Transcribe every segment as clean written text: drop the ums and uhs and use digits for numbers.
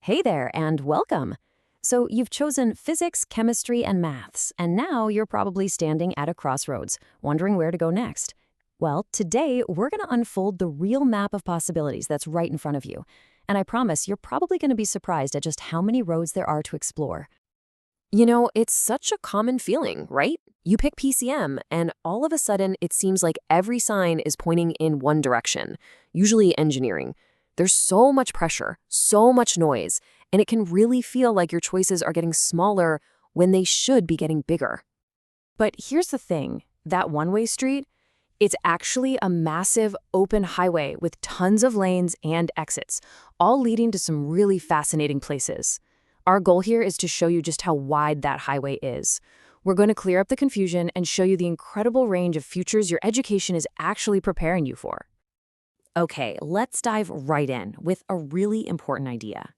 Hey there, and welcome. So, you've chosen physics, chemistry, and maths, and now you're probably standing at a crossroads, wondering where to go next. Well, today we're going to unfold the real map of possibilities that's right in front of you. And I promise you're probably going to be surprised at just how many roads there are to explore. It's such a common feeling, right? You pick PCM, and all of a sudden it seems like every sign is pointing in one direction, usually engineering. There's so much pressure, so much noise, and it can really feel like your choices are getting smaller when they should be getting bigger. But here's the thing, that one-way street, it's actually a massive open highway with tons of lanes and exits, all leading to some really fascinating places. Our goal here is to show you just how wide that highway is. We're going to clear up the confusion and show you the incredible range of futures your education is actually preparing you for. Okay, let's dive right in with a really important idea.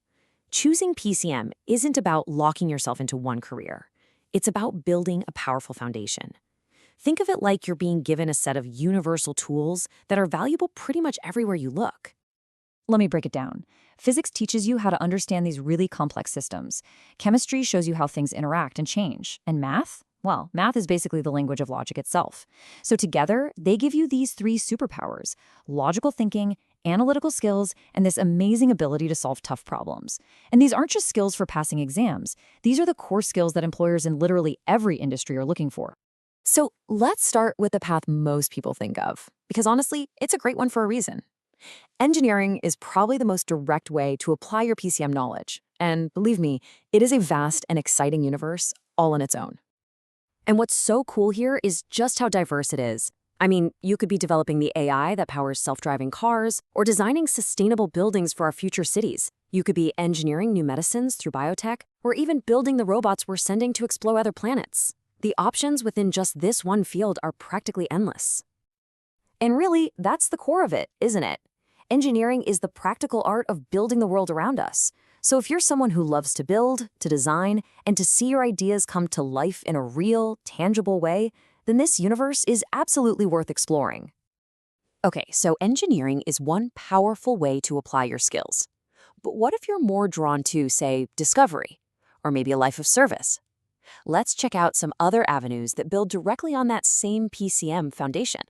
Choosing PCM isn't about locking yourself into one career. It's about building a powerful foundation. Think of it like you're being given a set of universal tools that are valuable pretty much everywhere you look. Let me break it down. Physics teaches you how to understand these really complex systems. Chemistry shows you how things interact and change. And math? Well, math is basically the language of logic itself. So together, they give you these three superpowers: logical thinking, analytical skills, and this amazing ability to solve tough problems. And these aren't just skills for passing exams. These are the core skills that employers in literally every industry are looking for. So let's start with the path most people think of, because honestly, it's a great one for a reason. Engineering is probably the most direct way to apply your PCM knowledge. And believe me, it is a vast and exciting universe all on its own. And what's so cool here is just how diverse it is. I mean, you could be developing the AI that powers self-driving cars or designing sustainable buildings for our future cities. You could be engineering new medicines through biotech or even building the robots we're sending to explore other planets. The options within just this one field are practically endless. And really, that's the core of it, isn't it? Engineering is the practical art of building the world around us. So if you're someone who loves to build, to design, and to see your ideas come to life in a real, tangible way, then this universe is absolutely worth exploring. Okay, so engineering is one powerful way to apply your skills. But what if you're more drawn to, say, discovery, or maybe a life of service? Let's check out some other avenues that build directly on that same PCM foundation.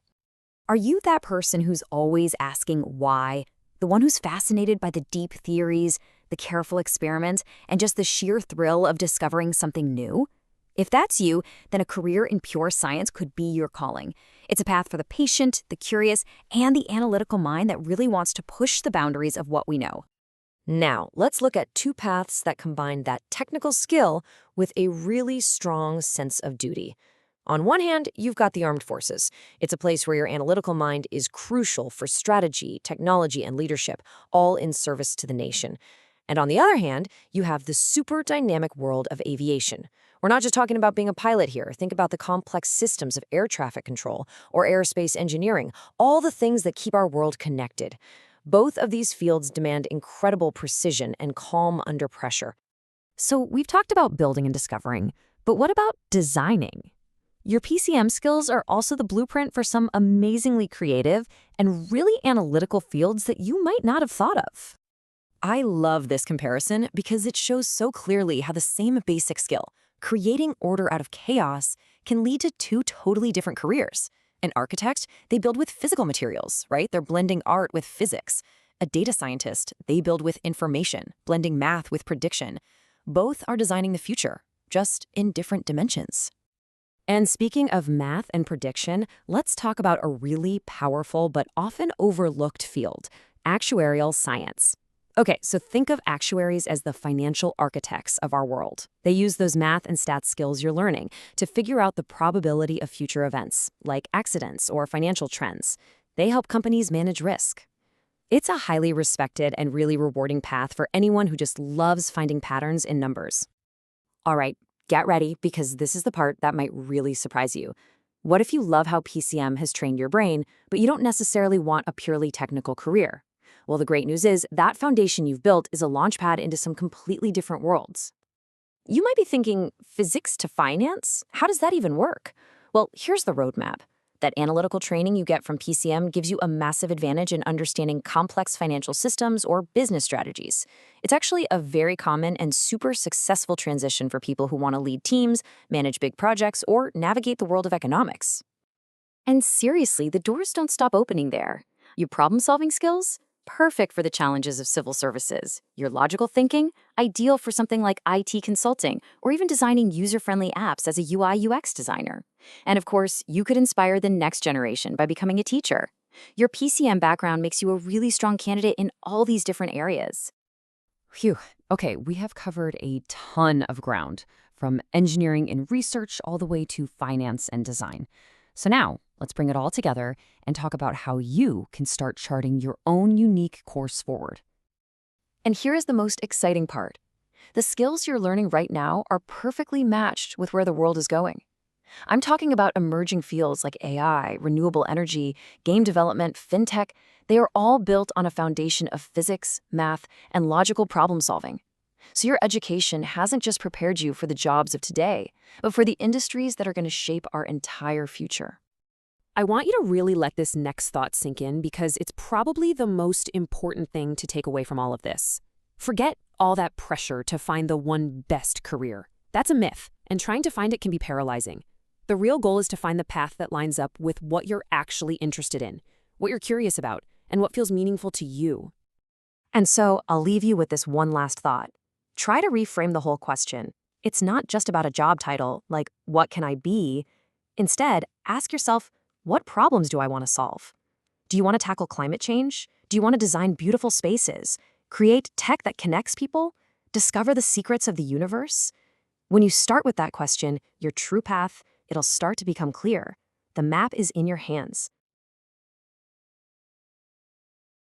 Are you that person who's always asking why? The one who's fascinated by the deep theories, the careful experiments, and just the sheer thrill of discovering something new? If that's you, then a career in pure science could be your calling. It's a path for the patient, the curious, and the analytical mind that really wants to push the boundaries of what we know. Now, let's look at two paths that combine that technical skill with a really strong sense of duty. On one hand, you've got the armed forces. It's a place where your analytical mind is crucial for strategy, technology, and leadership, all in service to the nation. And on the other hand, you have the super dynamic world of aviation. We're not just talking about being a pilot here. Think about the complex systems of air traffic control or aerospace engineering, all the things that keep our world connected. Both of these fields demand incredible precision and calm under pressure. So we've talked about building and discovering, but what about designing? Your PCM skills are also the blueprint for some amazingly creative and really analytical fields that you might not have thought of. I love this comparison because it shows so clearly how the same basic skill, creating order out of chaos, can lead to two totally different careers. An architect, they build with physical materials, right? They're blending art with physics. A data scientist, they build with information, blending math with prediction. Both are designing the future, just in different dimensions. And speaking of math and prediction, let's talk about a really powerful but often overlooked field, actuarial science. Okay, so think of actuaries as the financial architects of our world. They use those math and stats skills you're learning to figure out the probability of future events, like accidents or financial trends. They help companies manage risk. It's a highly respected and really rewarding path for anyone who just loves finding patterns in numbers. All right, get ready, because this is the part that might really surprise you. What if you love how PCM has trained your brain, but you don't necessarily want a purely technical career? Well, the great news is that foundation you've built is a launchpad into some completely different worlds. You might be thinking, physics to finance? How does that even work? Well, here's the roadmap. That analytical training you get from PCM gives you a massive advantage in understanding complex financial systems or business strategies. It's actually a very common and super successful transition for people who want to lead teams, manage big projects, or navigate the world of economics. And seriously, the doors don't stop opening there. Your problem-solving skills? Perfect for the challenges of civil services. Your logical thinking? Ideal for something like IT consulting or even designing user-friendly apps as a UI/UX designer. And of course, you could inspire the next generation by becoming a teacher. Your PCM background makes you a really strong candidate in all these different areas. Phew. Okay, we have covered a ton of ground, from engineering and research all the way to finance and design. So now, let's bring it all together and talk about how you can start charting your own unique course forward. And here is the most exciting part. The skills you're learning right now are perfectly matched with where the world is going. I'm talking about emerging fields like AI, renewable energy, game development, fintech. They are all built on a foundation of physics, math, and logical problem solving. So your education hasn't just prepared you for the jobs of today, but for the industries that are going to shape our entire future. I want you to really let this next thought sink in because it's probably the most important thing to take away from all of this. Forget all that pressure to find the one best career. That's a myth, and trying to find it can be paralyzing. The real goal is to find the path that lines up with what you're actually interested in, what you're curious about, and what feels meaningful to you. And so I'll leave you with this one last thought. Try to reframe the whole question. It's not just about a job title, like, what can I be? Instead, ask yourself, what problems do I want to solve? Do you want to tackle climate change? Do you want to design beautiful spaces? Create tech that connects people? Discover the secrets of the universe? When you start with that question, your true path, it'll start to become clear. The map is in your hands.